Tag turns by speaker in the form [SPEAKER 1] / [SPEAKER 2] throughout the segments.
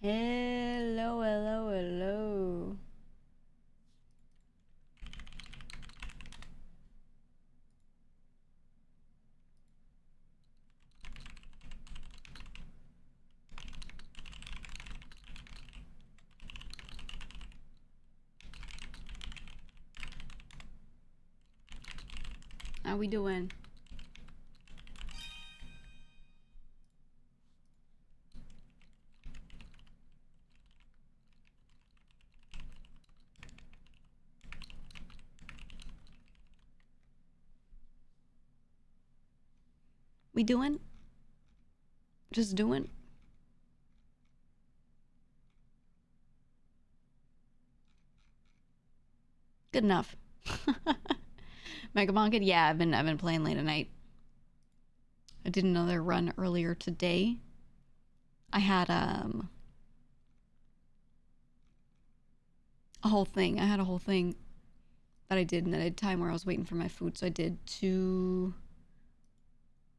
[SPEAKER 1] Hello, hello, hello. How we doing? We doing? Just doing? Good enough. Mega Bonket? Yeah, I've been playing late at night. I did another run earlier today. I had a whole thing. I had a whole thing that I did, and then I had time where I was waiting for my food, so I did 2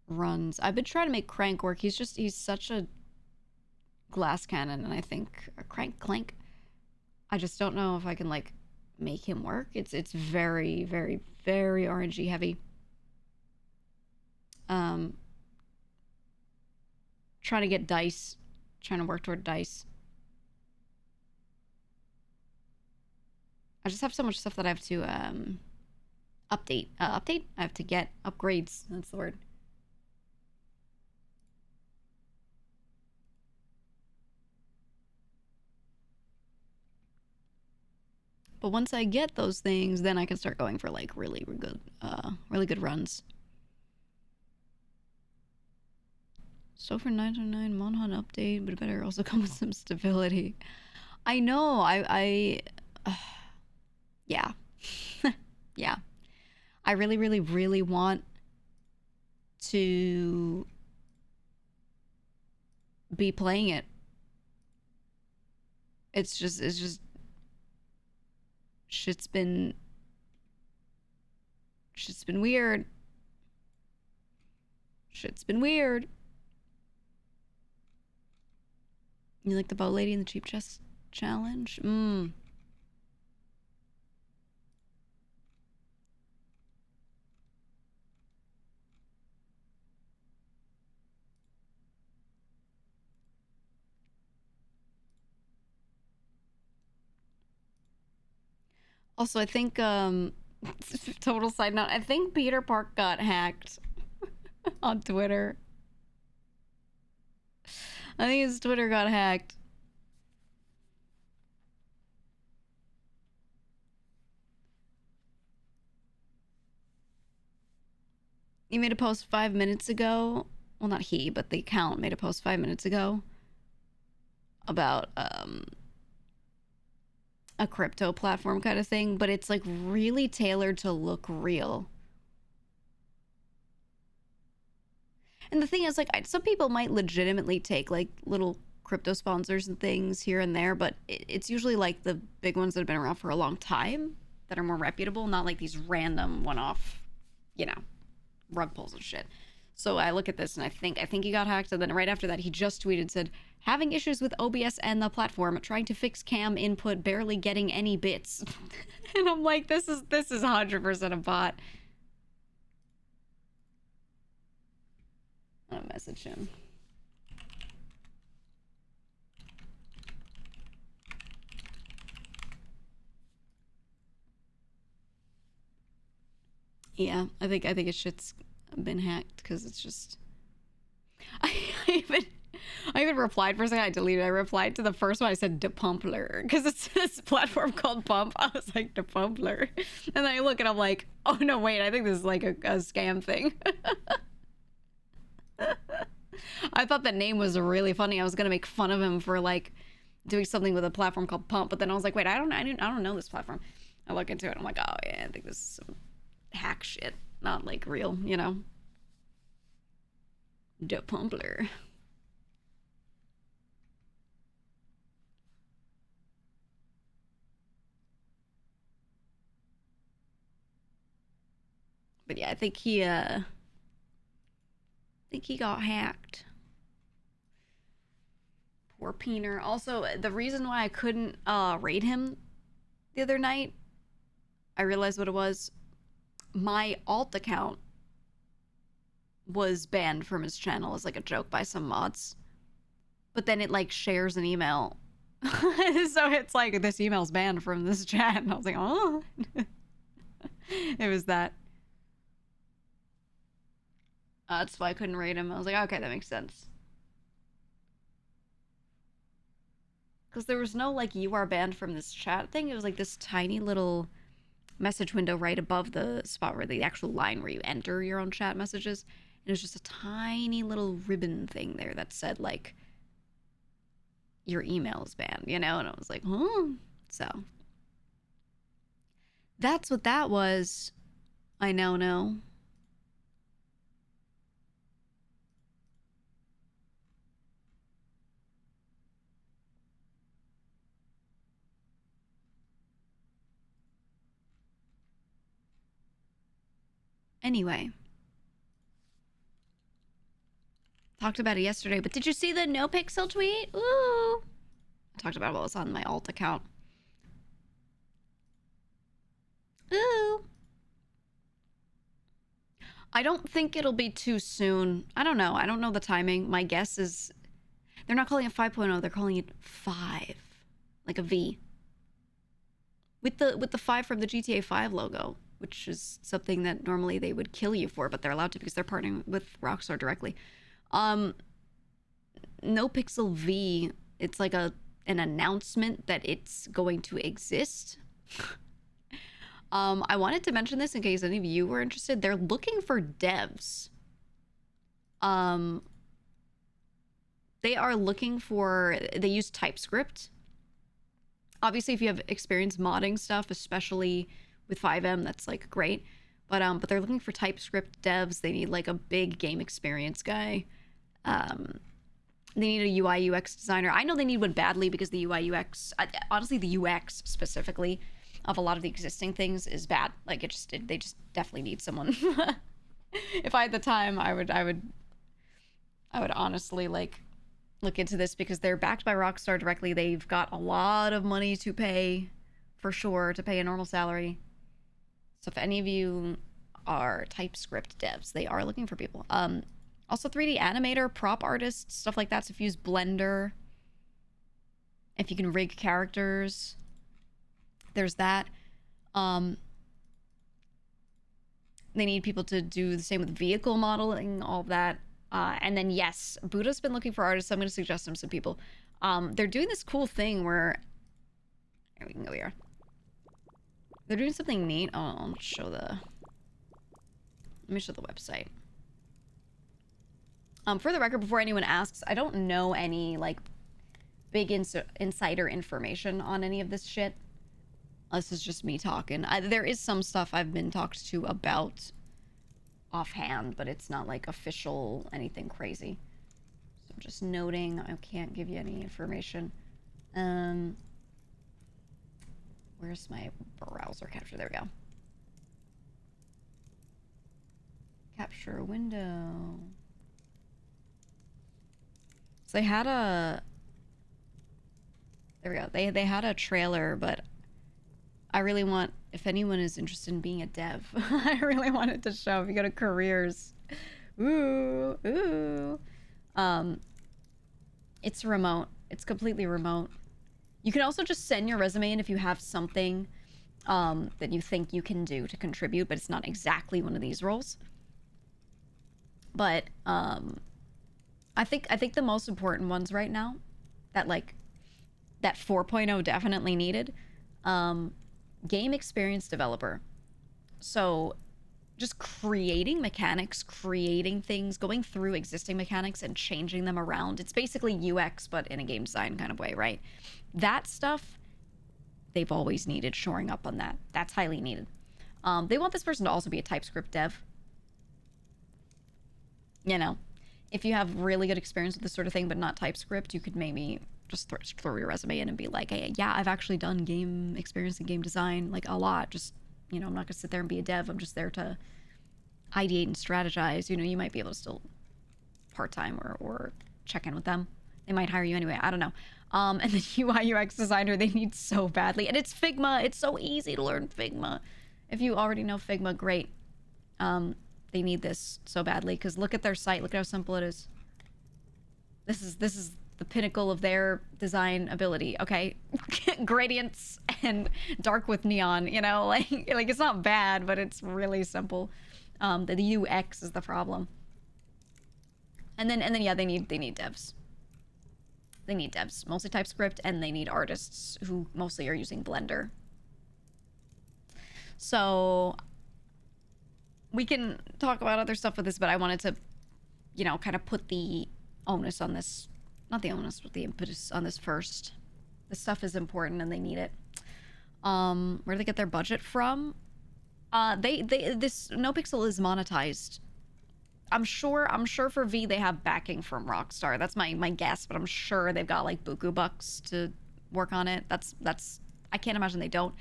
[SPEAKER 1] runs. I've been trying to make Crank work. He's such a glass cannon, and I think a clank. I just don't know if I can like make him work. It's very, very, very RNG heavy. Trying to get dice, trying to work toward dice. I just have so much stuff that I have to update. Update? I have to get upgrades. That's the word. But once I get those things, then I can start going for like really good runs. So for 909 Monhan update, but it better also come with some stability. I know. Yeah. Yeah. I really, really, really want to be playing it. It's just shit's been weird. Shit's been weird. You like the bow lady and the cheap chest challenge? Also, I think total side note, I think Peter Park got hacked on Twitter. I think his Twitter got hacked. He made a post 5 minutes ago. Well, not he, but the account made a post 5 minutes ago about a crypto platform kind of thing, but it's like really tailored to look real. And the thing is, like, some people might legitimately take like little crypto sponsors and things here and there, but it's usually like the big ones that have been around for a long time that are more reputable, not like these random one-off, you know, rug pulls and shit. So I look at this and I think he got hacked, and then right after that he just tweeted, said, having issues with OBS and the platform, trying to fix cam input, barely getting any bits. And I'm like, this is 100% a bot. I'll message him. Yeah, I think his shit's been hacked because it's just. I even replied for a second. I deleted. I replied to the first one. I said "Depumpler" because it's this platform called Pump. I was like "Depumpler," and then I look and I'm like, oh no, wait. I think this is like a scam thing. I thought that name was really funny. I was gonna make fun of him for like doing something with a platform called Pump, but then I was like, wait, I don't know this platform. I look into it. I'm like, oh yeah, I think this is some hack shit, not like real, you know. Depumpler. But yeah, I think he got hacked. Poor Peener. Also, the reason why I couldn't raid him the other night, I realized what it was. My alt account was banned from his channel as like a joke by some mods. But then it like shares an email. So it's like, this email's banned from this chat. And I was like, oh. It was that. That's why I couldn't raid him. I was like, okay, that makes sense. Because there was no like, you are banned from this chat thing. It was like this tiny little message window right above the spot where the actual line where you enter your own chat messages. And it was just a tiny little ribbon thing there that said like, your email is banned, you know? And I was like, huh? So that's what that was. I know, no. Anyway. Talked about it yesterday, but did you see the NoPixel tweet? Ooh. I talked about it while it's on my alt account. Ooh. I don't think it'll be too soon. I don't know. I don't know the timing. My guess is they're not calling it 5.0. They're calling it 5. Like a V. With the 5 from the GTA 5 logo, which is something that normally they would kill you for, but they're allowed to because they're partnering with Rockstar directly. NoPixel V, it's like an announcement that it's going to exist. I wanted to mention this in case any of you were interested. They're looking for devs. They are looking for, they use TypeScript. Obviously, if you have experience modding stuff, especially with 5M, that's like great. But they're looking for TypeScript devs. They need like a big game experience guy. They need a UI UX designer. I know they need one badly because the UI UX, honestly, the UX specifically of a lot of the existing things is bad. Like they just definitely need someone. If I had the time, I would honestly like look into this because they're backed by Rockstar directly. They've got a lot of money to pay, for sure, to pay a normal salary. So if any of you are TypeScript devs, they are looking for people. Also 3D animator, prop artist, stuff like that. So if you use Blender, if you can rig characters, there's that. They need people to do the same with vehicle modeling, all of that. And then, yes, Buddha's been looking for artists, so I'm going to suggest him some people. They're doing this cool thing where... Here, we can go here. They're doing something neat. Oh, I'll show the... Let me show the website. For the record, before anyone asks, I don't know any, like, big insider information on any of this shit. This is just me talking. There is some stuff I've been talked to about offhand, but it's not like official anything crazy. So I'm just noting I can't give you any information. Where's my browser capture? There we go. Capture window. So they had a... There we go. They had a trailer, but I really want, if anyone is interested in being a dev, I really wanted to show. If you go to careers, ooh, it's remote. It's completely remote. You can also just send your resume in if you have something that you think you can do to contribute, but it's not exactly one of these roles. But I think the most important ones right now, that 4.0 definitely needed. Game experience developer. So just creating mechanics, creating things, going through existing mechanics and changing them around. It's basically UX, but in a game design kind of way, right? That stuff, they've always needed shoring up on that. That's highly needed. They want this person to also be a TypeScript dev. You know, if you have really good experience with this sort of thing, but not TypeScript, you could maybe just throw your resume in and be like, hey, yeah, I've actually done game experience and game design, like a lot. Just, you know, I'm not gonna sit there and be a dev. I'm just there to ideate and strategize. You know, you might be able to still part-time or check in with them They might hire you anyway. I don't know. And the UI UX designer they need so badly. And it's Figma. It's so easy to learn Figma. If you already know Figma, great. They need this so badly because look at their site. Look at how simple it is. This is the pinnacle of their design ability. Okay, gradients and dark with neon. You know, like it's not bad, but it's really simple. The UX is the problem. And then yeah, they need devs. They need devs, mostly TypeScript, and they need artists who mostly are using Blender. So we can talk about other stuff with this, but I wanted to, you know, kind of put the onus on this, not the onus, but the impetus on this first. This stuff is important and they need it. Where do they get their budget from? This NoPixel is monetized. I'm sure for V they have backing from Rockstar. That's my guess, but I'm sure they've got like buku bucks to work on it. That's I can't imagine they don't.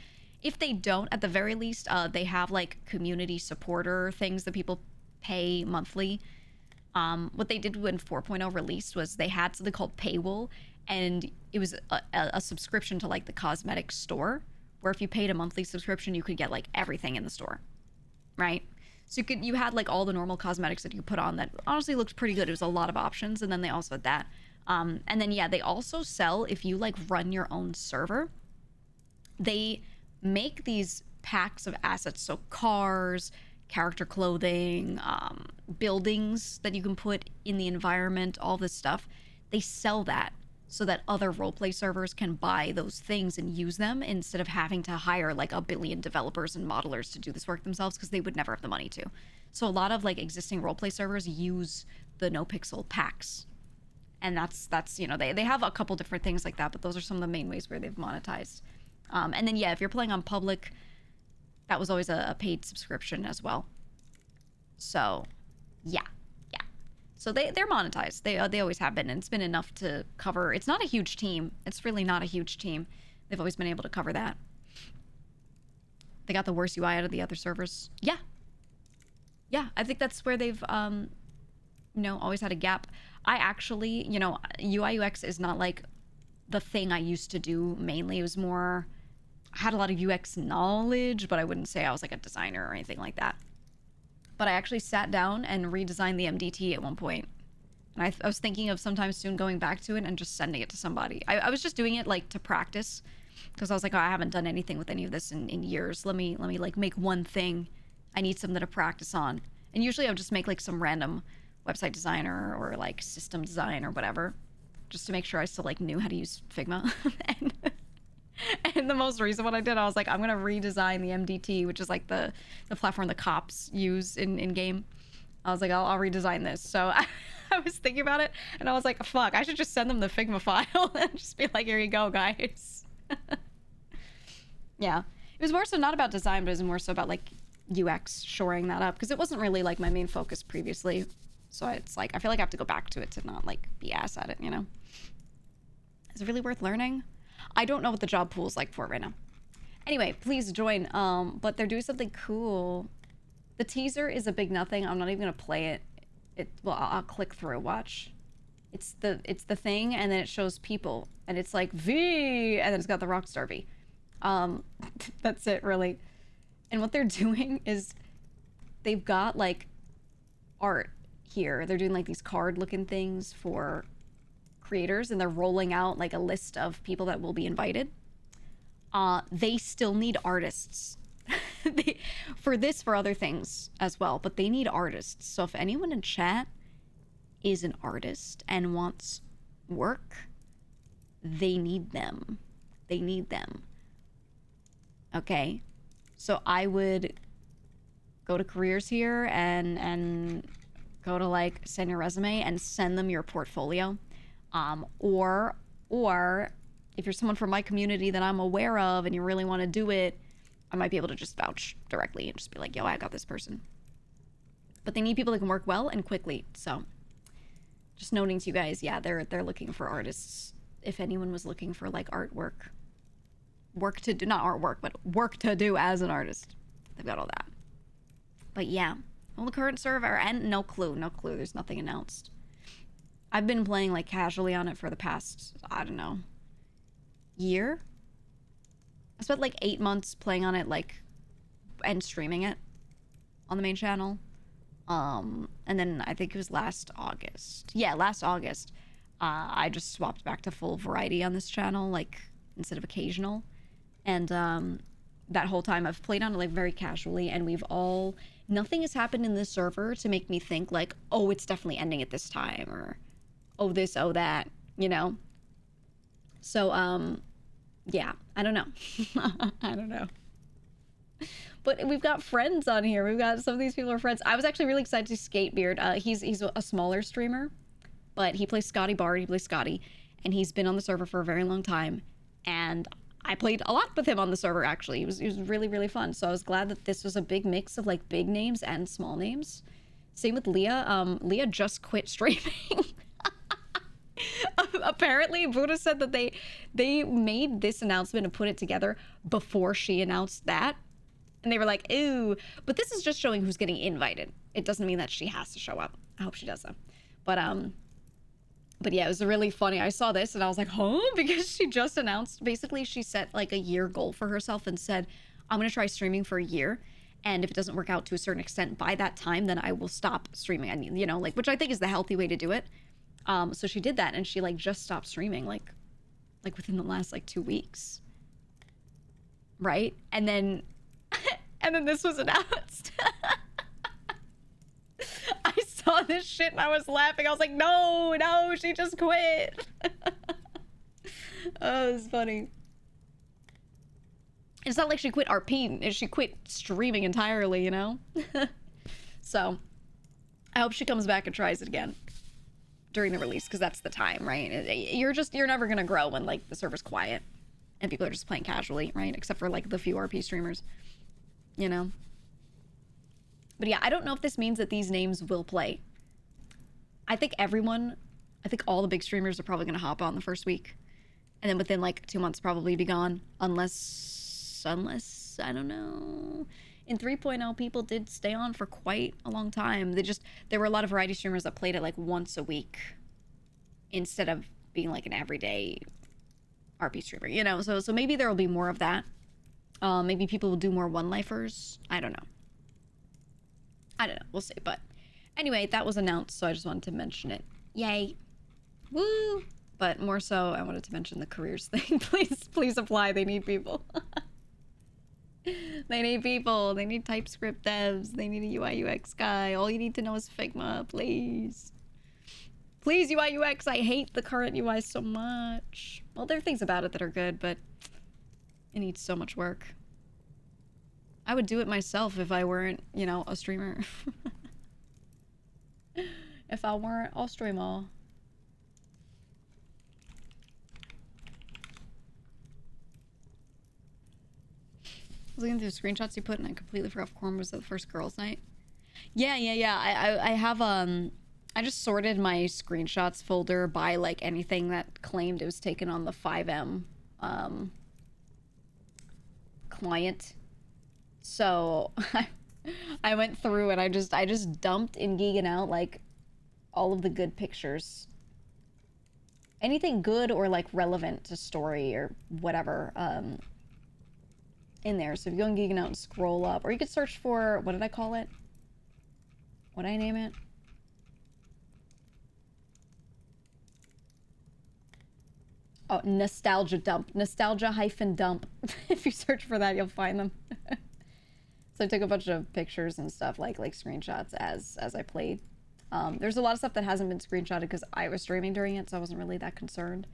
[SPEAKER 1] If they don't, at the very least, they have like community supporter things that people pay monthly. What they did when 4.0 released was they had something called Paywall, and it was a subscription to like the cosmetic store, where if you paid a monthly subscription, you could get like everything in the store, right? So you had like all the normal cosmetics that you could put on that honestly looked pretty good. It was a lot of options, and then they also had that. And then yeah, they also sell, if you like run your own server, they make these packs of assets, so cars, character clothing, buildings that you can put in the environment, all this stuff. They sell that so that other roleplay servers can buy those things and use them instead of having to hire like a billion developers and modelers to do this work themselves, because they would never have the money to. So a lot of like existing roleplay servers use the NoPixel packs, and that's you know, they have a couple different things like that, but those are some of the main ways where they've monetized. And then yeah, if you're playing on public, that was always a paid subscription as well. So yeah. So they're monetized. They always have been, and it's been enough to cover. It's not a huge team. It's really not a huge team. They've always been able to cover that. They got the worst UI out of the other servers. Yeah, I think that's where they've you know, always had a gap. I actually, you know, UI UX is not like the thing I used to do mainly. It was more, I had a lot of UX knowledge, but I wouldn't say I was like a designer or anything like that. But I actually sat down and redesigned the MDT at one point. And I was thinking of sometime soon going back to it and just sending it to somebody. I was just doing it like to practice, because I was like, oh, I haven't done anything with any of this in years. Let me like make one thing. I need something to practice on. And usually I would just make like some random website designer or like system design or whatever, just to make sure I still like knew how to use Figma. And the most recent one I did, I was like, I'm gonna redesign the MDT, which is like the platform the cops use in game. I was like, I'll redesign this. So I was thinking about it, and I was like, fuck, I should just send them the Figma file and just be like, here you go, guys. Yeah, it was more so not about design, but it was more so about like UX, shoring that up, because it wasn't really like my main focus previously. So it's like, I feel like I have to go back to it to not like be ass at it, you know? Is it really worth learning? I don't know what the job pool is like for it right now. Anyway, please join. But they're doing something cool. The teaser is a big nothing. I'm not even gonna play it. Well, I'll click through. Watch. It's the thing, and then it shows people, and it's like V, and then it's got the Rockstar V. That's it, really. And what they're doing is they've got like art here. They're doing like these card-looking things for creators, and they're rolling out like a list of people that will be invited. They still need artists for other things as well, but they need artists. So if anyone in chat is an artist and wants work, they need them. Okay, so I would go to careers here and go to like send your resume and send them your portfolio. Or if you're someone from my community that I'm aware of and you really want to do it, I might be able to just vouch directly and just be like, yo, I got this person. But they need people that can work well and quickly. So just noting to you guys, yeah, they're looking for artists. If anyone was looking for like artwork, work to do, not artwork, but work to do as an artist, they've got all that. But yeah, well, the current server, and no clue, there's nothing announced. I've been playing like casually on it for the past, I don't know, year. I spent like 8 months playing on it, like, and streaming it on the main channel. And then I think it was last August. Yeah, last August. I just swapped back to full variety on this channel, like, instead of occasional. And that whole time I've played on it like very casually, and nothing has happened in this server to make me think like, oh, it's definitely ending at this time, or oh this, oh that, you know? So, yeah, I don't know. I don't know. But we've got friends on here. We've got some of these people are friends. I was actually really excited to see Skatebeard. He's a smaller streamer, but he plays Scotty Bard. He plays Scotty, and he's been on the server for a very long time. And I played a lot with him on the server, actually. It was really, really fun. So I was glad that this was a big mix of like big names and small names. Same with Leah. Leah just quit streaming. Apparently, Buddha said that they made this announcement and put it together before she announced that. And they were like, ooh. But this is just showing who's getting invited. It doesn't mean that she has to show up. I hope she does, though. But yeah, it was really funny. I saw this and I was like, huh? Because she just announced, basically she set like a year goal for herself and said, I'm going to try streaming for a year. And if it doesn't work out to a certain extent by that time, then I will stop streaming. I mean, you know, like, which I think is the healthy way to do it. So she did that, and she like just stopped streaming like within the last like 2 weeks. Right? And then this was announced. I saw this shit and I was laughing. I was like, no, she just quit. Oh, it was funny. It's not like she quit RP. She quit streaming entirely, you know? So, I hope she comes back and tries it again during the release, because that's the time, right? You're never gonna grow when, like, the server's quiet and people are just playing casually, right? Except for, like, the few RP streamers, you know? But yeah, I don't know if this means that these names will play. I think all the big streamers are probably gonna hop on the first week. And then within, like, 2 months probably be gone. Unless, I don't know. In 3.0, people did stay on for quite a long time. There were a lot of variety streamers that played it like once a week instead of being like an everyday RP streamer, you know? So maybe there will be more of that. Maybe people will do more one-lifers. I don't know. We'll see. But anyway, that was announced, so I just wanted to mention it. Yay. Woo! But more so, I wanted to mention the careers thing. Please apply. They need people. They need people. They need TypeScript devs. They need a UI UX guy. All you need to know is Figma, please. Please, UI UX. I hate the current UI so much. Well, there are things about it that are good, but it needs so much work. I would do it myself if I weren't, you know, a streamer. If I weren't a streamer. Looking through the screenshots you put, and I completely forgot if Corn was at the first girls' night. Yeah. I have I just sorted my screenshots folder by like anything that claimed it was taken on the 5M client. So I went through and I just dumped in GEEGA out like all of the good pictures. Anything good or like relevant to story or whatever. In there. So if you go in GEEGA out and scroll up, or you could search for, what did I call it? What did I name it? Oh, nostalgia dump. Nostalgia-dump. If you search for that, you'll find them. So I took a bunch of pictures and stuff, like screenshots as I played. There's a lot of stuff that hasn't been screenshotted because I was streaming during it, so I wasn't really that concerned.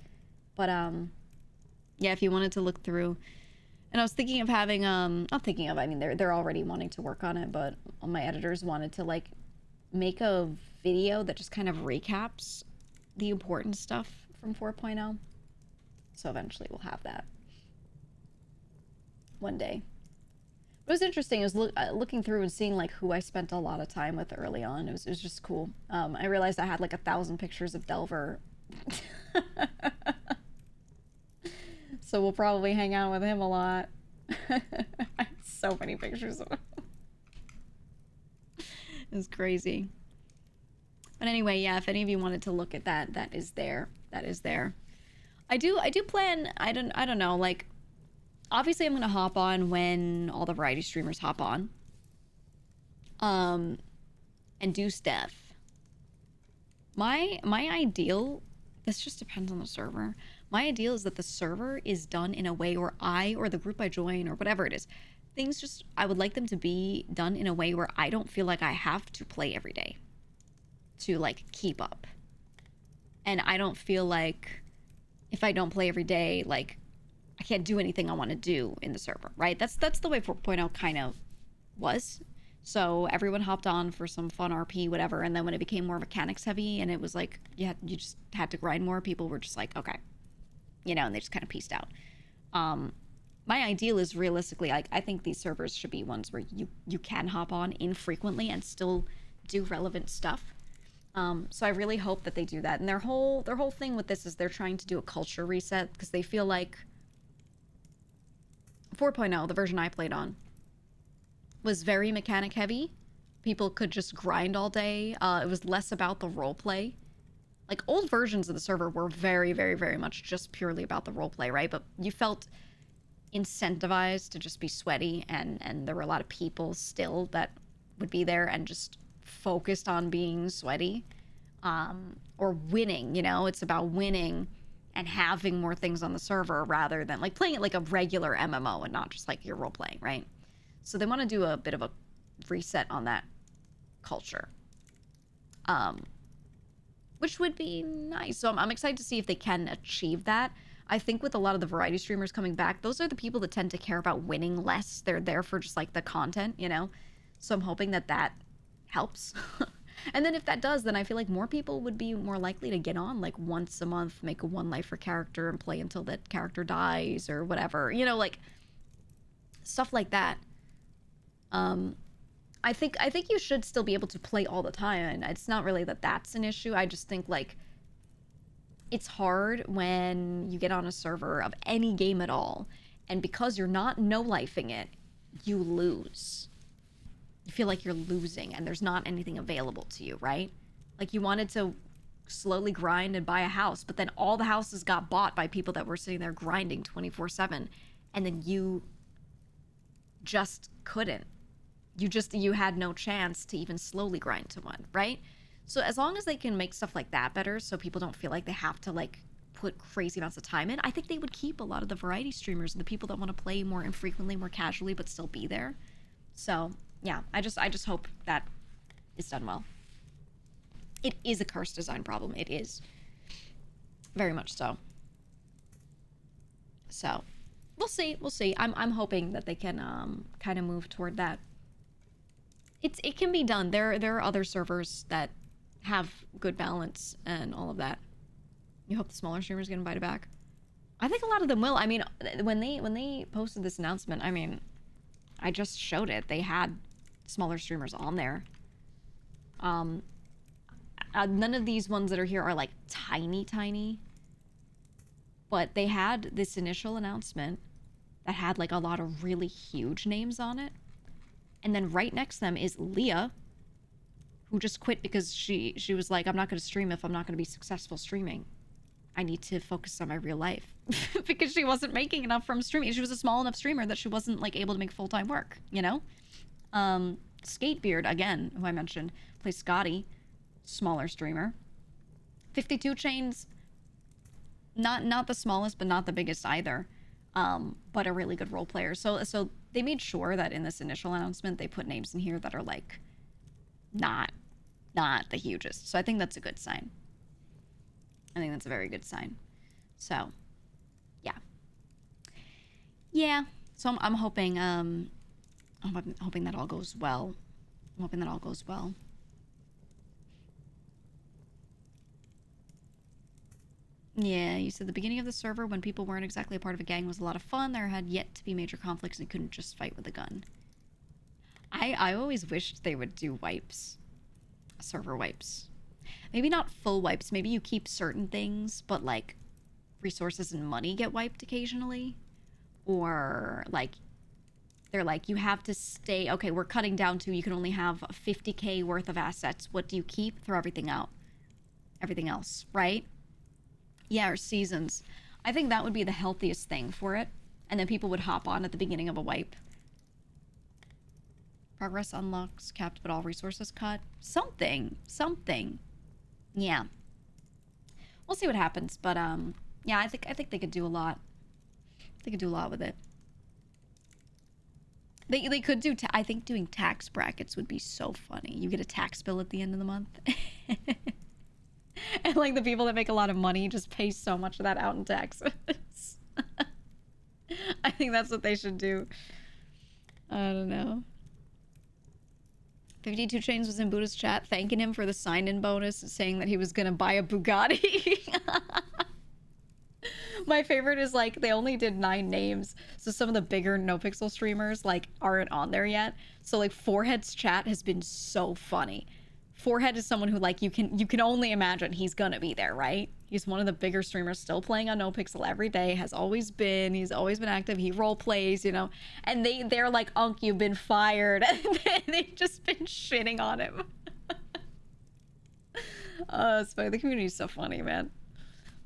[SPEAKER 1] But yeah, if you wanted to look through. And I was thinking of having, I mean, they're already wanting to work on it, but my editors wanted to, like, make a video that just kind of recaps the important stuff from 4.0. So eventually we'll have that. One day. What was interesting is looking through and seeing, like, who I spent a lot of time with early on. It was just cool. I realized I had, like, 1,000 pictures of Delver. So we'll probably hang out with him a lot. I have so many pictures of him. It's crazy. But anyway, yeah, if any of you wanted to look at that, that is there. That is there. I do plan, I don't know, like obviously I'm gonna hop on when all the variety streamers hop on. Um and do stuff. My ideal, this just depends on the server. My ideal is that the server is done in a way where I or the group I join or whatever it is, things just I would like them to be done in a way where I don't feel like I have to play every day to like keep up. And I don't feel like if I don't play every day, like I can't do anything I want to do in the server, right? That's the way 4.0 kind of was. So everyone hopped on for some fun RP, whatever, and then when it became more mechanics heavy and it was like you just had to grind more, people were just like, okay, and they just kind of pieced out. My ideal is realistically, like I think these servers should be ones where you can hop on infrequently and still do relevant stuff. So I really hope that they do that. And their whole thing with this is they're trying to do a culture reset because they feel like 4.0, the version I played on, was very mechanic heavy. People could just grind all day. It was less about the role play. Like old versions of the server were very, very, very much just purely about the role play, right? But you felt incentivized to just be sweaty, and there were a lot of people still that would be there and just focused on being sweaty, or winning. It's about winning and having more things on the server rather than like playing it like a regular MMO and not just like your role playing, right? So they want to do a bit of a reset on that culture, which would be nice. So I'm excited to see if they can achieve that. I think with a lot of the variety streamers coming back, those are the people that tend to care about winning less. They're there for just like the content, So I'm hoping that that helps. And then if that does, then I feel like more people would be more likely to get on like once a month, make a one lifer character and play until that character dies or whatever, like stuff like that. I think you should still be able to play all the time, and it's not really that that's an issue. I just think like it's hard when you get on a server of any game at all, and because you're not no-lifing it, you lose. You feel like you're losing and there's not anything available to you, right? Like you wanted to slowly grind and buy a house, but then all the houses got bought by people that were sitting there grinding 24/7, and then you just couldn't. You had no chance to even slowly grind to one, right? So as long as they can make stuff like that better so people don't feel like they have to like put crazy amounts of time in, I think they would keep a lot of the variety streamers and the people that want to play more infrequently, more casually, but still be there. So yeah, I just hope that is done well. It is a cursed design problem. It is. Very much so. So we'll see. We'll see. I'm hoping that they can kind of move toward that. It can be done. There are other servers that have good balance and all of that. You hope the smaller streamers get invited back. I think a lot of them will. I mean, when they posted this announcement, I mean, I just showed it. They had smaller streamers on there. None of these ones that are here are like tiny, but they had this initial announcement that had like a lot of really huge names on it. And then right next to them is Leah, who just quit because she was like, I'm not going to stream if I'm not going to be successful streaming. I need to focus on my real life because she wasn't making enough from streaming. She was a small enough streamer that she wasn't like able to make full-time work, Skatebeard, again, who I mentioned, plays Scotty, smaller streamer. 52 Chains, not the smallest, but not the biggest either. But a really good role player. So they made sure that in this initial announcement, they put names in here that are like not the hugest. So I think that's a good sign. I think that's a very good sign. So yeah. So I'm hoping hoping that all goes well. I'm hoping that all goes well. Yeah, you said the beginning of the server when people weren't exactly a part of a gang was a lot of fun. There had yet to be major conflicts and couldn't just fight with a gun. I always wished they would do wipes. Server wipes. Maybe not full wipes. Maybe you keep certain things, but like resources and money get wiped occasionally. Or like They're like, you have to stay, okay, we're cutting down to you can only have 50K worth of assets. What do you keep? Throw everything out. Everything else, right? Yeah, or seasons. I think that would be the healthiest thing for it. And then people would hop on at the beginning of a wipe. Progress unlocks capped, but all resources cut. Something. Yeah. We'll see what happens, but yeah, I think they could do a lot. They could do a lot with it. They could do. I think doing tax brackets would be so funny. You get a tax bill at the end of the month, and like the people that make a lot of money just pay so much of that out in taxes. I think that's what they should do. I don't know. 52 Chains was in Buddha's chat thanking him for the sign-in bonus, saying that he was gonna buy a Bugatti. My favorite is like they only did 9 names, so some of the bigger NoPixel streamers like aren't on there yet. So like Forehead's chat has been so funny. Forehead is someone who like you can only imagine he's gonna be there, right? He's one of the bigger streamers still playing on NoPixel every day, has always been. He's always been active. He role plays, you know. And they're like, "Unk, you've been fired." And they've just been shitting on him. Oh, it's funny. The community's so funny, man.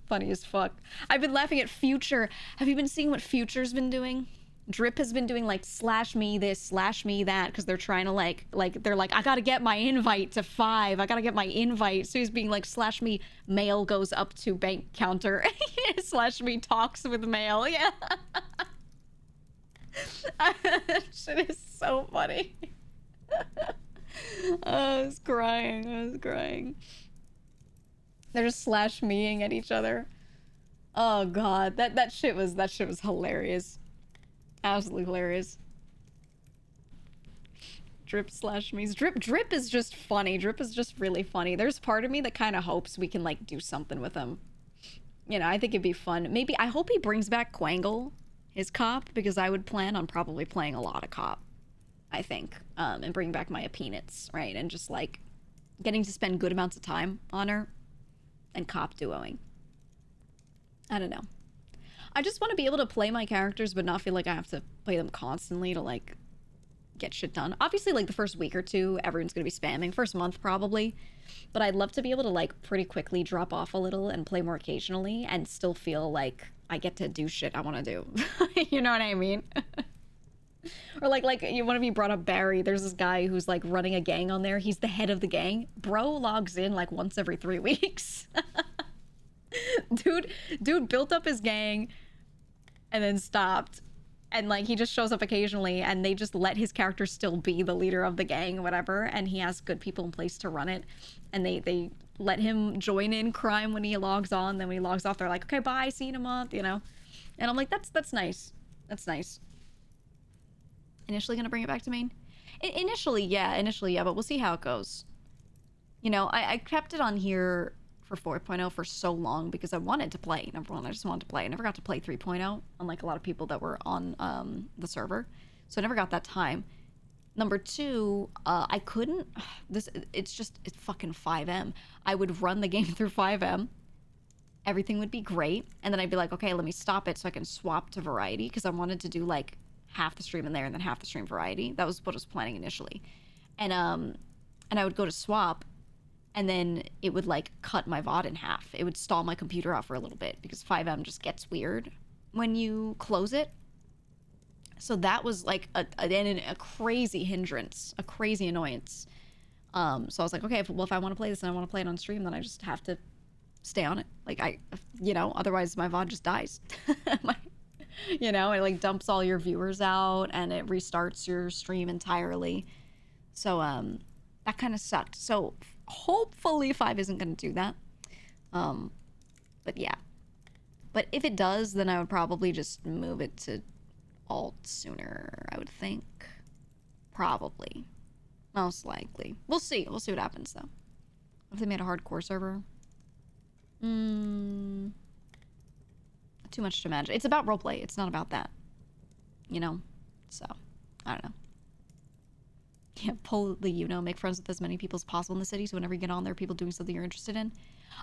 [SPEAKER 1] Funny as fuck. I've been laughing at Future. Have you been seeing what Future's been doing? Drip has been doing like /me this, /me that, because they're trying to like they're like, I gotta get my invite to 5. I gotta get my invite. So he's being like /me mail goes up to bank counter. /me talks with mail. Yeah. Shit is so funny. I was crying. They're just /meing at each other. Oh god, that shit was hilarious. Absolutely hilarious. Drip /me's. Drip is just funny. Drip is just really funny. There's part of me that kind of hopes we can like do something with him. You know, I think it'd be fun. Maybe I hope he brings back Quangle, his cop, because I would plan on probably playing a lot of cop, I think, and bring back my peanuts, right? And just like getting to spend good amounts of time on her and cop duoing. I don't know. I just want to be able to play my characters but not feel like I have to play them constantly to like get shit done. Obviously like the first week or two everyone's gonna be spamming, first month probably, but I'd love to be able to like pretty quickly drop off a little and play more occasionally and still feel like I get to do shit I want to do. You know what I mean? Or like one of you brought up Barry. There's this guy who's like running a gang on there. He's the head of the gang. Bro logs in like once every 3 weeks. Dude built up his gang and then stopped, and like he just shows up occasionally, and they just let his character still be the leader of the gang or whatever, and he has good people in place to run it, and they let him join in crime when he logs on. Then when he logs off, they're like, okay, bye, see you in a month, you know. And I'm like, that's nice. Initially gonna bring it back to main. Initially yeah, but we'll see how it goes. You know, I kept it on here for 4.0 for so long because I wanted to play. Number one, I just wanted to play. I never got to play 3.0, unlike a lot of people that were on the server. So I never got that time. Number two, I couldn't. It's fucking 5M. I would run the game through 5M. Everything would be great. And then I'd be like, okay, let me stop it so I can swap to variety, because I wanted to do like half the stream in there and then half the stream variety. That was what I was planning initially. And I would go to swap, and then it would like cut my VOD in half. It would stall my computer out for a little bit because 5M just gets weird when you close it. So that was like a crazy hindrance, a crazy annoyance. So I was like, okay, if I want to play this and I want to play it on stream, then I just have to stay on it. Like otherwise my VOD just dies. It like dumps all your viewers out and it restarts your stream entirely. So that kind of sucked. So hopefully 5 isn't going to do that. But yeah. But if it does, then I would probably just move it to alt sooner, I would think. Probably. Most likely. We'll see. We'll see what happens, though. If they made a hardcore server. Too much to imagine. It's about roleplay. It's not about that. So, I don't know. Yeah, pull the make friends with as many people as possible in the city, so whenever you get on there, people doing something you're interested in.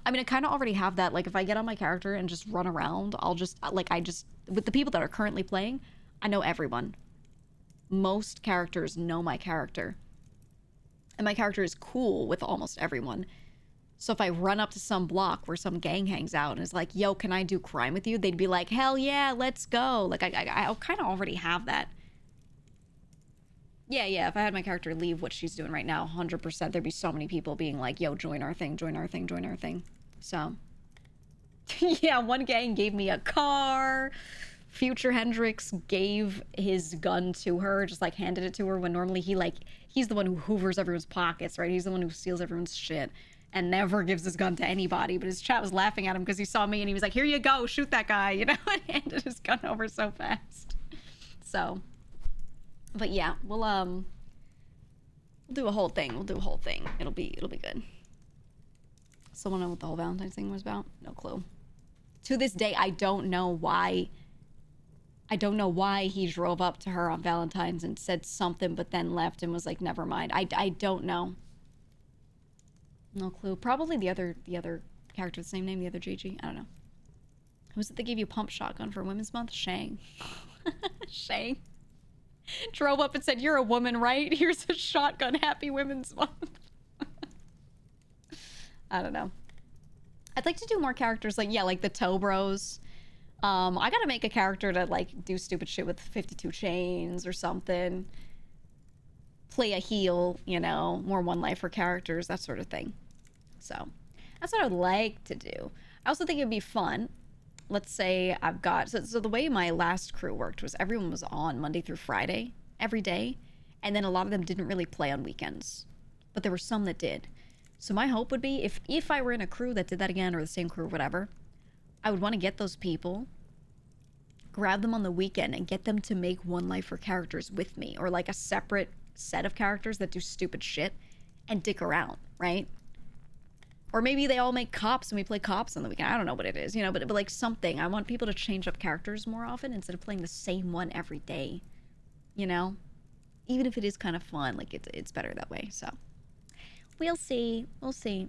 [SPEAKER 1] I mean, I kind of already have that. Like, if I get on my character and just run around, I'll just, with the people that are currently playing, I know everyone. most characters know my character. And my character is cool with almost everyone. So if I run up to some block where some gang hangs out and is like, yo, can I do crime with you? They'd be like, hell yeah, let's go. Like, I kind of already have that. Yeah, if I had my character leave what she's doing right now, 100%, there'd be so many people being like, yo, join our thing, join our thing, join our thing. So, yeah, one gang gave me a car. Future Hendrix gave his gun to her, just like handed it to her when normally he's the one who hoovers everyone's pockets, right? He's the one who steals everyone's shit and never gives his gun to anybody. But his chat was laughing at him because he saw me and he was like, here you go, shoot that guy, you know, and handed his gun over so fast. So, but yeah, we'll do a whole thing. We'll do a whole thing. It'll be good. Someone know what the whole Valentine's thing was about? No clue. To this day, I don't know why he drove up to her on Valentine's and said something, but then left and was like, never mind. I don't know. No clue. Probably the other character with the same name, the other GG. I don't know. Who was it that gave you pump shotgun for Women's Month? Shang. Shang. Drove up and said, you're a woman, right? Here's a shotgun. Happy Women's Month. I don't know. I'd like to do more characters like, yeah, like the Toe Bros. I gotta make a character to like do stupid shit with 52 chains or something. Play a heel, you know, more one-lifer characters, that sort of thing. So that's what I'd like to do. I also think it'd be fun. Let's say I've got so the way my last crew worked was everyone was on Monday through Friday every day, and then a lot of them didn't really play on weekends, but there were some that did. So my hope would be if I were in a crew that did that again, or the same crew or whatever, I would want to get those people, grab them on the weekend, and get them to make one-lifer characters with me, or like a separate set of characters that do stupid shit and dick around, right? Or maybe they all make cops and we play cops on the weekend. I don't know what it is, you know, but like something. I want people to change up characters more often instead of playing the same one every day, you know? Even if it is kind of fun, like it's better that way, so. We'll see. We'll see.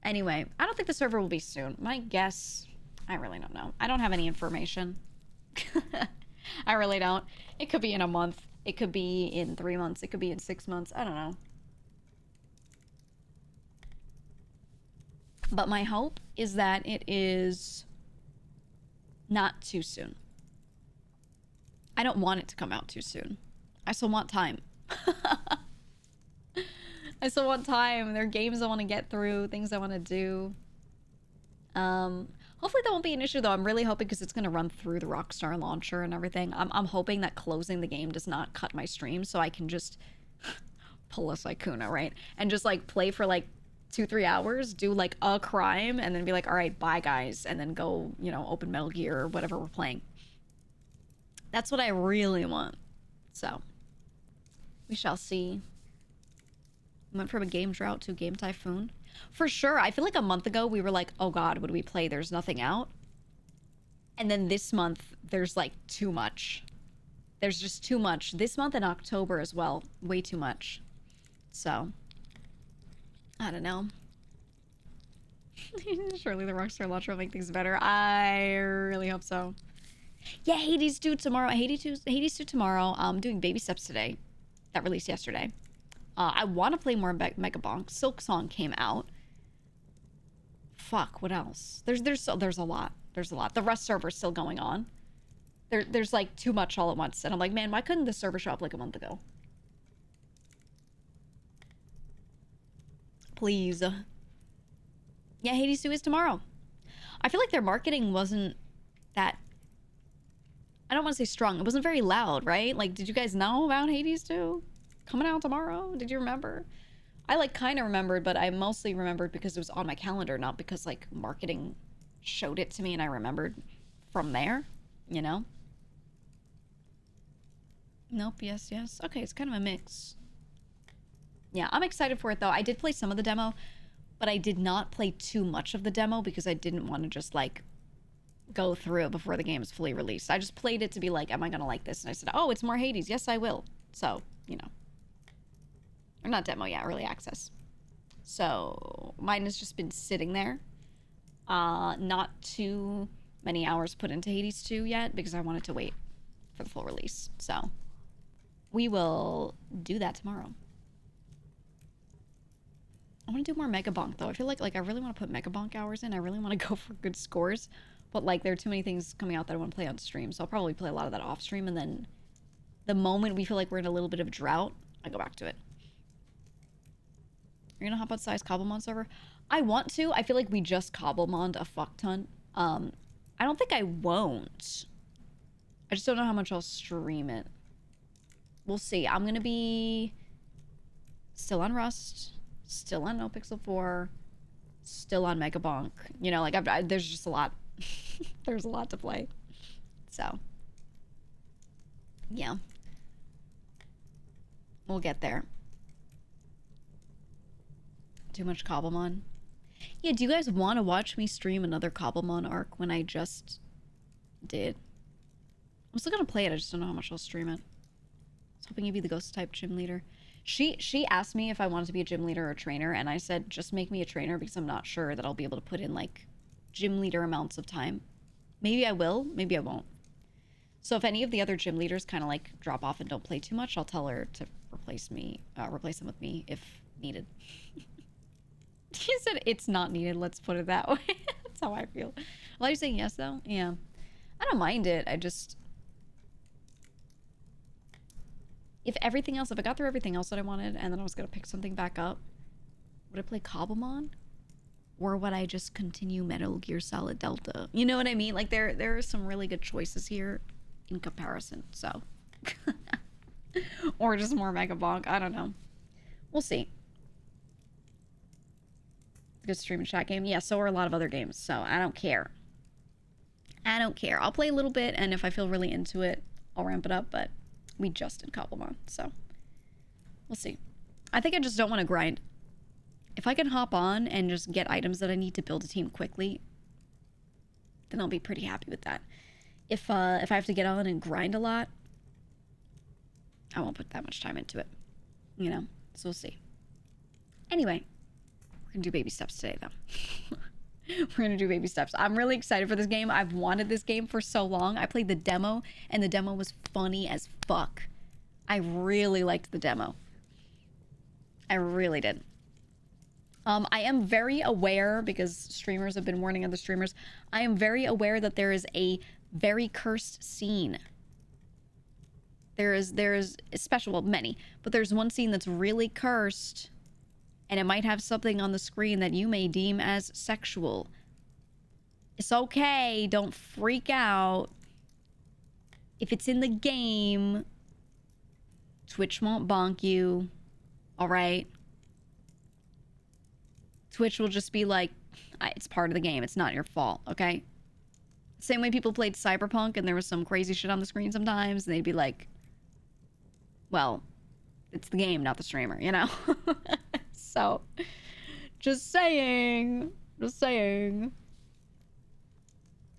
[SPEAKER 1] Anyway, I don't think the server will be soon. My guess, I really don't know. I don't have any information. I really don't. It could be in a month. It could be in 3 months. It could be in 6 months. I don't know. But my hope is that it is not too soon. I don't want it to come out too soon. I still want time. I still want time. There are games I want to get through, things I want to do. Hopefully that won't be an issue, though. I'm really hoping, because it's going to run through the Rockstar launcher and everything. I'm hoping that closing the game does not cut my stream, so I can just pull a Sykuna, right? And just, like, play for, like, 2-3 hours, do, like, a crime, and then be like, all right, bye, guys, and then go, you know, open Metal Gear or whatever we're playing. That's what I really want. So, we shall see. Went from a game drought to a game typhoon. For sure. I feel like a month ago we were like, oh god, what do we play? There's nothing out. And then this month there's like too much. There's just too much. This month and October as well. Way too much. So, I don't know. Surely the Rockstar launcher will make things better. I really hope so. Yeah, Hades 2 tomorrow. Hades 2 tomorrow. I'm doing Baby Steps today. That released yesterday. I want to play more Mega Bonk. Silk Song came out. Fuck, what else? There's a lot. There's a lot. The Rust server's still going on. There's like too much all at once. And I'm like, man, why couldn't the server show up like a month ago? Please. Yeah, Hades 2 is tomorrow. I feel like their marketing wasn't that... I don't want to say strong. It wasn't very loud, right? Like, did you guys know about Hades 2? Coming out tomorrow? Did you remember? I like kind of remembered, but I mostly remembered because it was on my calendar, not because like marketing showed it to me and I remembered from there, you know? Nope, yes. Okay, it's kind of a mix. Yeah, I'm excited for it though. I did play some of the demo, but I did not play too much of the demo because I didn't want to just like go through it before the game is fully released. I just played it to be like, am I gonna like this? And I said, oh, it's more Hades. Yes, I will. So, you know. Or not demo, yeah, early access. So mine has just been sitting there. Not too many hours put into Hades 2 yet because I wanted to wait for the full release. So We will do that tomorrow. I want to do more Mega Bonk though. I feel like I really want to put Mega Bonk hours in. I really want to go for good scores, but like there are too many things coming out that I want to play on stream, so I'll probably play a lot of that off stream, and then the moment we feel like we're in a little bit of a drought, I go back to it. You're gonna hop outside Cobblemon server? I want to. I feel like we just Cobblemoned a fuck ton. I don't think I won't. I just don't know how much I'll stream it. We'll see. I'm gonna be still on Rust, still on NoPixel 4, still on Mega Bonk. You know, like there's just a lot. There's a lot to play. So, yeah. We'll get there. Too much Cobblemon. Yeah, do you guys want to watch me stream another Cobblemon arc when I just did? I'm still gonna play it, I just don't know how much I'll stream it. I was hoping you'd be the ghost type gym leader. She asked me if I wanted to be a gym leader or a trainer, and I said, just make me a trainer because I'm not sure that I'll be able to put in, like, gym leader amounts of time. Maybe I will, maybe I won't. So if any of the other gym leaders kind of, like, drop off and don't play too much, I'll tell her to replace them with me if needed. She said it's not needed, let's put it that way. That's how I feel. Well, are you saying yes, though? Yeah. I don't mind it, I just... If everything else, if I got through everything else that I wanted and then I was going to pick something back up, would I play Cobblemon? Or would I just continue Metal Gear Solid Delta? You know what I mean? Like, there are some really good choices here in comparison, so. Or just more Mega Bonk, I don't know. We'll see. Good stream and chat game. Yeah, so are a lot of other games, so I don't care. I don't care. I'll play a little bit, and if I feel really into it, I'll ramp it up, but we just did Cobblemon, so we'll see. I think I just don't want to grind. If I can hop on and just get items that I need to build a team quickly, then I'll be pretty happy with that. If I have to get on and grind a lot, I won't put that much time into it, you know? So we'll see. Anyway, we're gonna do baby steps today, though. We're gonna do baby steps. I'm really excited for this game. I've wanted this game for so long. I played the demo, and the demo was funny as fuck. I really liked the demo. I really did. I am very aware, because streamers have been warning other streamers, I am very aware that there is a very cursed scene. There's a special, well, many, but there's one scene that's really cursed, and it might have something on the screen that you may deem as sexual. It's okay, don't freak out. If it's in the game, Twitch won't bonk you, alright? Twitch will just be like, it's part of the game, it's not your fault, okay? Same way people played Cyberpunk and there was some crazy shit on the screen sometimes, and they'd be like, well, it's the game, not the streamer, you know? So, just saying. Just saying.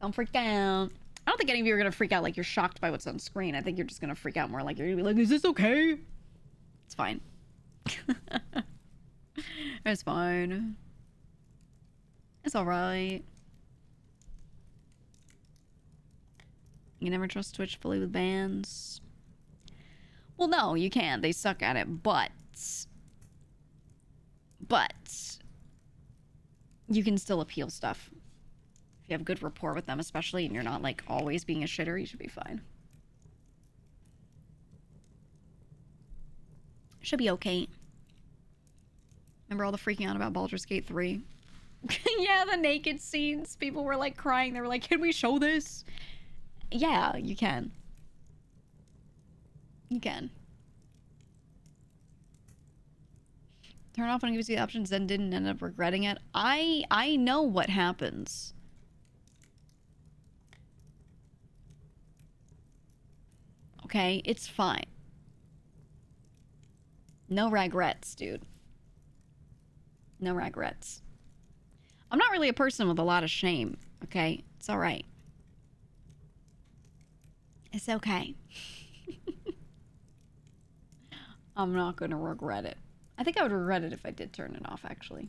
[SPEAKER 1] Don't freak out. I don't think any of you are gonna freak out like you're shocked by what's on screen. I think you're just gonna freak out more like you're gonna be like, is this okay? It's fine. It's fine. It's alright. You never trust Twitch fully with bans? Well, no, you can. They suck at it, but you can still appeal stuff. If you have good rapport with them, especially, and you're not, like, always being a shitter, you should be fine. Should be okay. Remember all the freaking out about Baldur's Gate 3? Yeah, the naked scenes. People were, like, crying. They were like, can we show this? Yeah, you can. You can. Turn off when it gives you the options, then didn't end up regretting it. I know what happens. Okay, it's fine. No regrets, dude. No regrets. I'm not really a person with a lot of shame, okay? It's alright. It's okay. I'm not gonna regret it. I think I would regret it if I did turn it off, actually.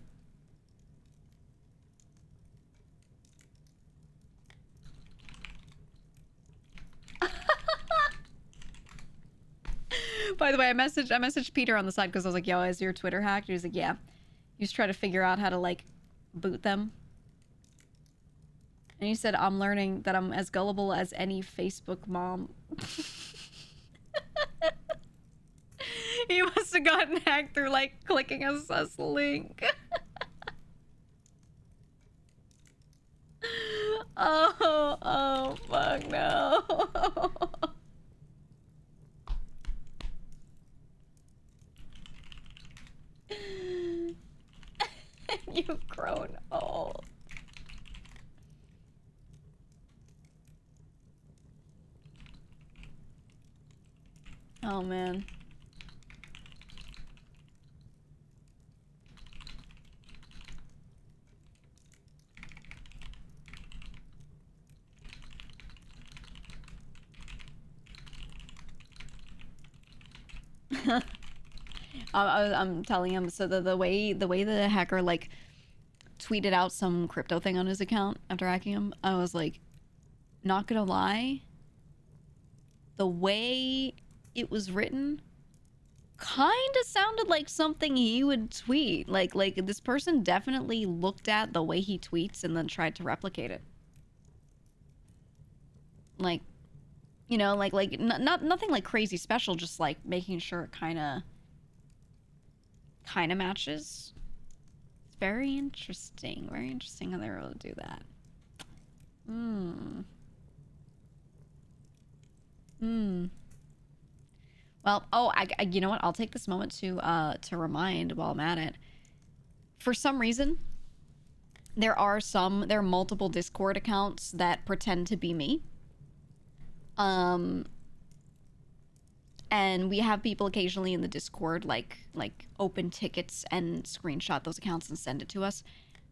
[SPEAKER 1] By the way, I messaged Peter on the side because I was like, yo, is your Twitter hacked? He was like, yeah. He was trying to figure out how to, like, boot them. And he said, I'm learning that I'm as gullible as any Facebook mom. He must have gotten hacked through, like, clicking a sus link. Oh, fuck no. You've grown old. Oh, man. I'm telling him, so the way the hacker, like, tweeted out some crypto thing on his account after hacking him, I was like, not gonna lie, the way it was written kind of sounded like something he would tweet. Like this person definitely looked at the way he tweets and then tried to replicate it. Like, you know, like nothing like crazy special, just like making sure it kind of matches. It's very interesting how they were able to do that. Well, oh, I you know what? I'll take this moment to remind while I'm at it. For some reason, there are multiple Discord accounts that pretend to be me. And we have people occasionally in the Discord like open tickets and screenshot those accounts and send it to us.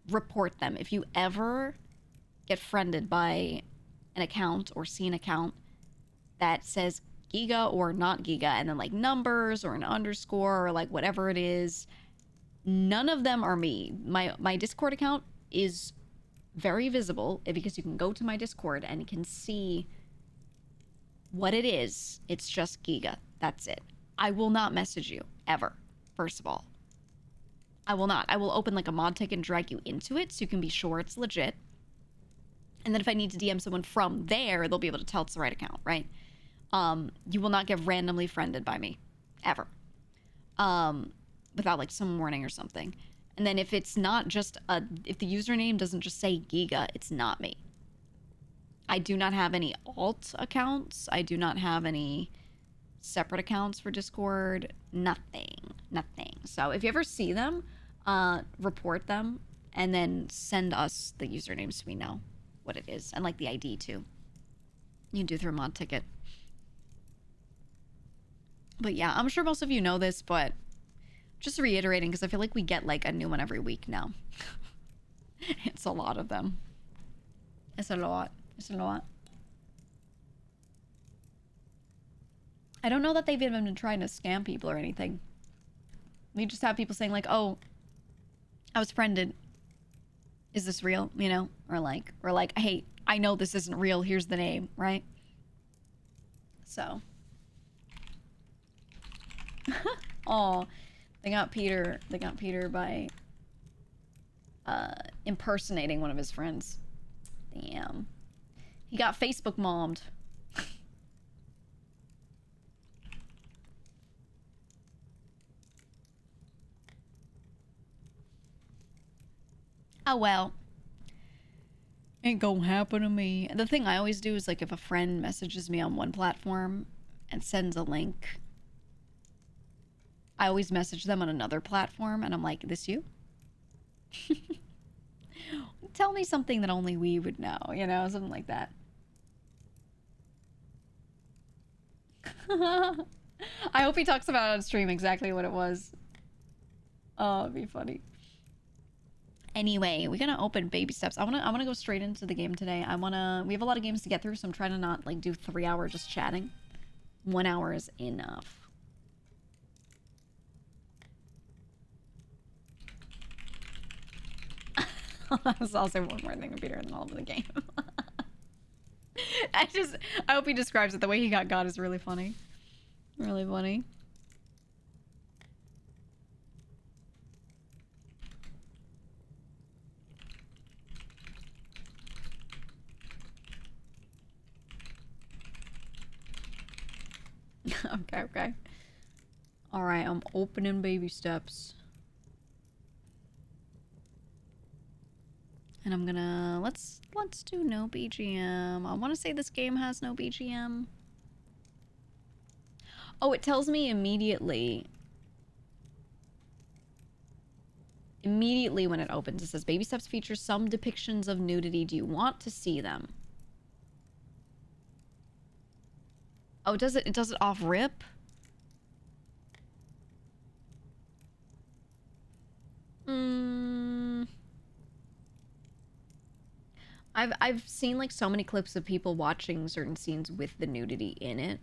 [SPEAKER 1] Report them. If you ever get friended by an account or see an account that says GEEGA or not GEEGA and then like numbers or an underscore or like whatever it is, none of them are me. My Discord account is very visible because you can go to my Discord and you can see what it is. It's just GEEGA. That's it. I will not message you ever. First of all, I will not. I will open like a mod ticket and drag you into it so you can be sure it's legit. And then if I need to DM someone from there, they'll be able to tell it's the right account, right? You will not get randomly friended by me, ever, without like some warning or something. And then if it's not just if the username doesn't just say GEEGA, it's not me. I do not have any alt accounts. I do not have any separate accounts for Discord. Nothing. So if you ever see them, report them and then send us the usernames so we know what it is and like the ID too. You can do through a mod ticket. But yeah, I'm sure most of you know this, but just reiterating because I feel like we get like a new one every week now. It's a lot of them. It's a lot. I don't know that they've even been trying to scam people or anything. We just have people saying like, oh, I was friended. Is this real? You know? Or like, hey, I know this isn't real. Here's the name, right? So. Oh, they got Peter by impersonating one of his friends. Damn. He got Facebook mommed. Oh well. Ain't gonna happen to me. The thing I always do is like if a friend messages me on one platform and sends a link, I always message them on another platform and I'm like, this you? Tell me something that only we would know, you know, something like that. I hope he talks about it on stream exactly what it was. Oh, it'd be funny. Anyway, we're gonna open baby steps. I wanna go straight into the game today. We have a lot of games to get through, so I'm trying to not like do 3 hours just chatting. 1 hour is enough. That was also one more thing Peter than all of the game. I hope he describes it. The way he got is really funny. Really funny. Okay, okay. Alright, I'm opening baby steps. And I'm gonna... Let's do no BGM. I want to say this game has no BGM. Oh, it tells me immediately. Immediately when it opens, it says, Baby Steps features some depictions of nudity. Do you want to see them? Oh, it does it off rip? I've seen like so many clips of people watching certain scenes with the nudity in it.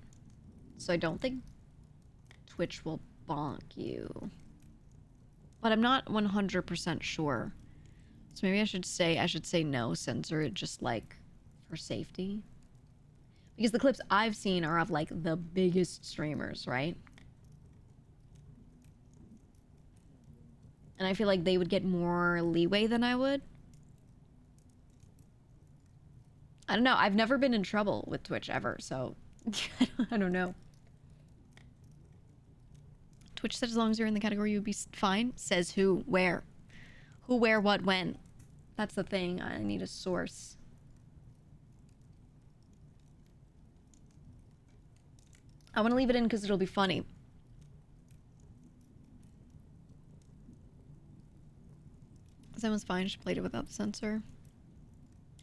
[SPEAKER 1] So I don't think Twitch will bonk you. But I'm not 100% sure. So maybe I should say no, censor it just like for safety. Because the clips I've seen are of like the biggest streamers, right? And I feel like they would get more leeway than I would. I don't know. I've never been in trouble with Twitch ever, so I don't know. Twitch said as long as you're in the category, you'd be fine. Says who, where. Who, where, what, when. That's the thing. I need a source. I want to leave it in because it'll be funny. Someone's fine. She played it without the censor.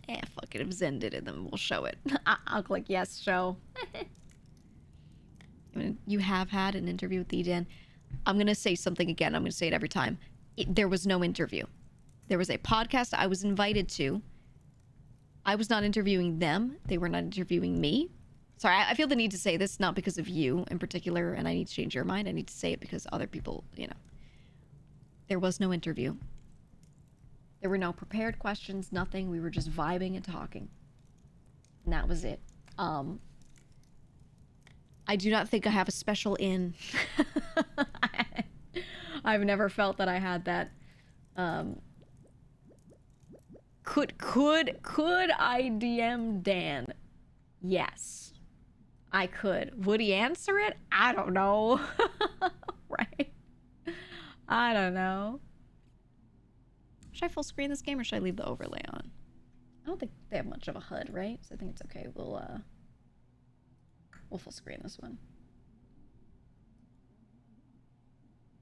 [SPEAKER 1] Fuck it. If Zen did it, then we'll show it. I'll click yes, show. You have had an interview with Dan. I'm going to say something again. I'm going to say it every time. There was no interview. There was a podcast I was invited to. I was not interviewing them. They were not interviewing me. Sorry, I feel the need to say this, not because of you in particular, and I need to change your mind. I need to say it because other people, you know. There was no interview. There were no prepared questions, nothing. We were just vibing and talking. And that was it. I do not think I have a special in. I've never felt that I had that. Could I DM Dan? Yes. I could. Would he answer it? I don't know. Right? I don't know. Should I full screen this game or should I leave the overlay on? I don't think they have much of a HUD, right? So I think it's okay. We'll full screen this one.